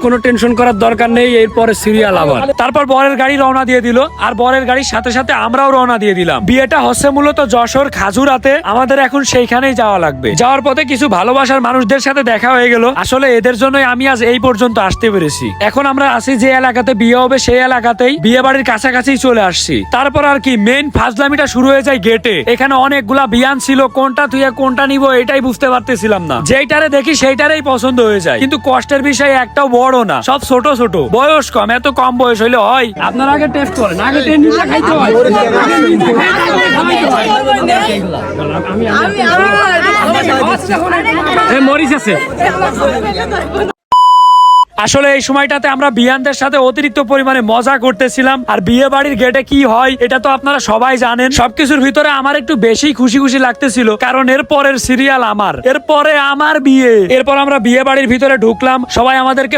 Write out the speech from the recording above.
কোনো টেনশন করার দরকার নেই, এরপরে সিরিয়াল আবার। তারপর বরের গাড়ি রওনা দিয়ে দিল, আর বরের গাড়ির সাথে সাথে আমরাও রওনা দিয়ে দিলাম। বিয়েটা হচ্ছে মূলত যশোর খাজুরাতে, আমাদের এখন সেইখানেই যাওয়া লাগবে। যাওয়ার পথে কিছু ভালোবাসার মানুষদের সাথে দেখা হয়ে গেল, আসলে এদের জন্যই আমি আজ এই পর্যন্ত আসতে পেরেছি। এখন আমরা আছি যে এলাকাতে বিয়ে হবে সেই এলাকাতেই, বিয়ে বাড়ির কাছাকাছি চলে আসছি। তারপর আর কি মেইন ফাজলামিটা শুরু হয়ে যায় গেটে। এখানে অনেকগুলা বিয়ান ছিল, কোনটা তুই কোনটা নিব এটাই বুঝতে পারতেছিলাম না। যেইটারে দেখি সেইটারেই পছন্দ হয়ে যায়, কিন্তু কষ্টের বিষয় একটাও বড় না, সব ছোট ছোট, বয়স কম। এত কম বয়স হইলে হয়? আপনারা আগে টেস্ট করেন, আগে টেন্ডিংটা খাইতে হয়। মরিচ আছে। আসলে এই সময়টাতে আমরা বিয়ানদের সাথে অতিরিক্ত পরিমাণে মজা করতেছিলাম। আর বিয়ে বাড়ির গেটে কি হয় এটা তো আপনারা সবাই জানেন। সবকিছুর ভিতরে আমার একটু বেশি খুশি খুশি লাগতেছিল, কারণ এর পরের সিরিয়াল আমার, এরপরে আমার বিয়ে। এরপর আমরা বিয়ে বাড়ির ভিতরে ঢুকলাম, সবাই আমাদেরকে